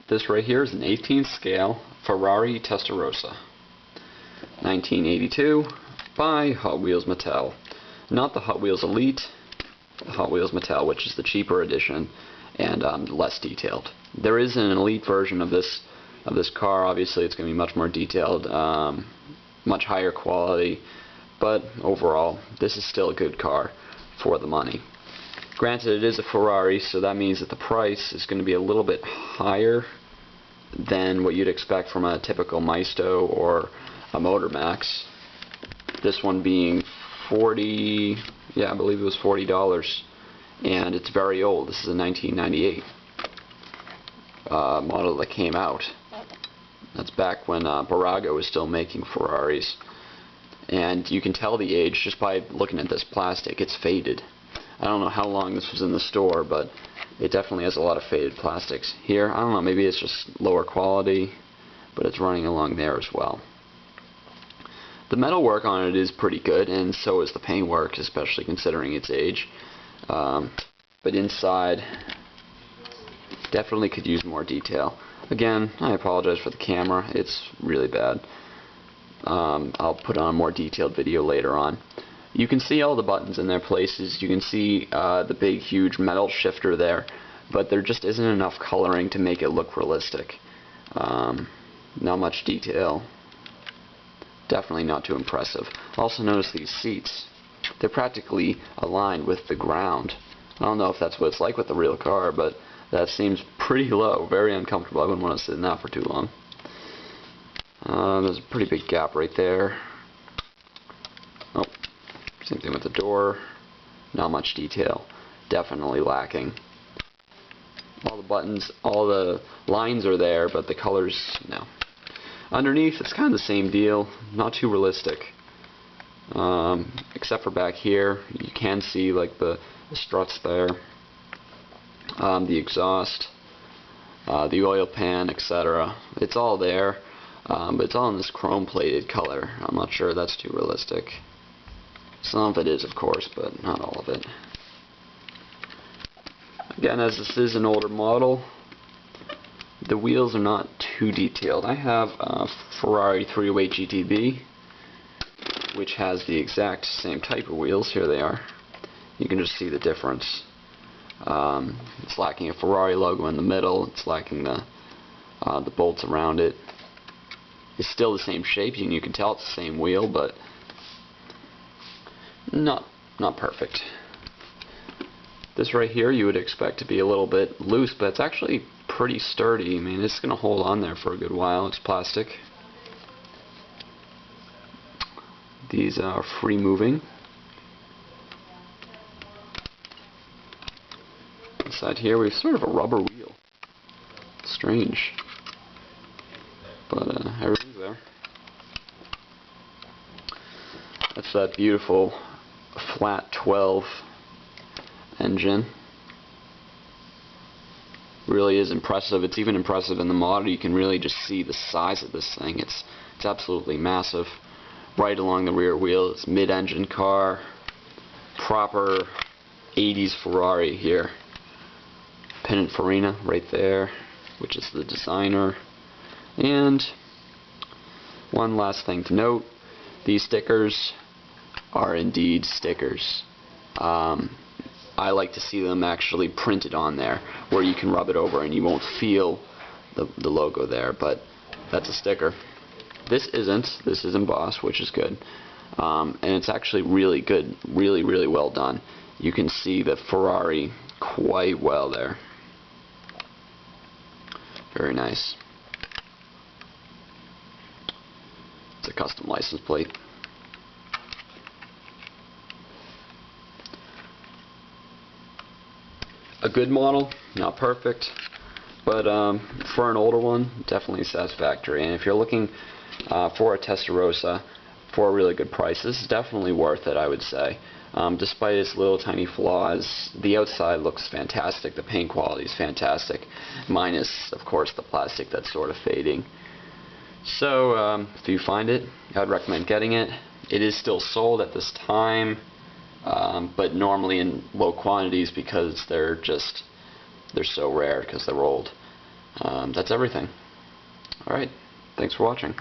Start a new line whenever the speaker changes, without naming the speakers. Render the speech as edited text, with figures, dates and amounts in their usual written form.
This right here is an 18th scale Ferrari Testarossa, 1982, by Hot Wheels Mattel. Not the Hot Wheels Elite, the Hot Wheels Mattel, which is the cheaper edition and less detailed. There is an Elite version of this car. Obviously, it's going to be much more detailed, much higher quality, but overall, this is still a good car for the money. Granted, it is a Ferrari, so that means that the price is going to be a little bit higher than what you'd expect from a typical Maisto or a Motor Max. This one being I believe it was $40, and it's very old. This is a 1998 model that came out. That's back when Baraga was still making Ferraris, and you can tell the age just by looking at this plastic. It's faded. I don't know how long this was in the store, but it definitely has a lot of faded plastics. Here, I don't know, maybe it's just lower quality, but it's running along there as well. The metalwork on it is pretty good, and so is the paintwork, especially considering its age. But inside, definitely could use more detail. Again, I apologize for the camera. It's really bad. I'll put on a more detailed video later on. You can see all the buttons in their places. You can see the big, huge metal shifter there, but there just isn't enough coloring to make it look realistic. Not much detail. Definitely not too impressive. Also notice these seats. They're practically aligned with the ground. I don't know if that's what it's like with the real car, but that seems pretty low. Very uncomfortable. I wouldn't want to sit in that for too long. There's a pretty big gap right there. Oh, same thing with the door. Not much detail. Definitely lacking. All the buttons, all the lines are there, but the colors, no. Underneath, it's kind of the same deal. Not too realistic. Except for back here, you can see like the struts there, the exhaust, the oil pan, etc. It's all there, but it's all in this chrome-plated color. I'm not sure that's too realistic. Some of it is, of course, but not all of it. Again, as this is an older model, the wheels are not too detailed. I have a Ferrari 308 GTB, which has the exact same type of wheels. Here they are. You can just see the difference. It's lacking a Ferrari logo in the middle. It's lacking the bolts around it. It's still the same shape, and you can tell it's the same wheel, but not perfect. This right here you would expect to be a little bit loose, but it's actually pretty sturdy. I mean, it's going to hold on there for a good while. It's plastic. These are free moving. Inside here we have sort of a rubber wheel. Strange. But everything's there. That's that beautiful flat 12 engine. Really is impressive. It's even impressive in the model. You can really just see the size of this thing. It's absolutely massive. Right along the rear wheel. It's mid-engine car. Proper 80s Ferrari here. Pininfarina right there, which is the designer. And one last thing to note, these stickers are indeed stickers. I like to see them actually printed on there, where you can rub it over and you won't feel the logo there, but that's a sticker. This is embossed, which is good. And it's actually really good, really well done. You can see the Ferrari quite well there. Very nice. It's a custom license plate. A good model, not perfect, but for an older one, definitely satisfactory. And if you're looking for a Testarossa for a really good price, this is definitely worth it, I would say. Despite its little tiny flaws, the outside looks fantastic, the paint quality is fantastic, minus, of course, the plastic that's sort of fading. So, if you find it, I'd recommend getting it. It is still sold at this time, but normally in low quantities because they're so rare because they're old. that's everything. Alright, thanks for watching.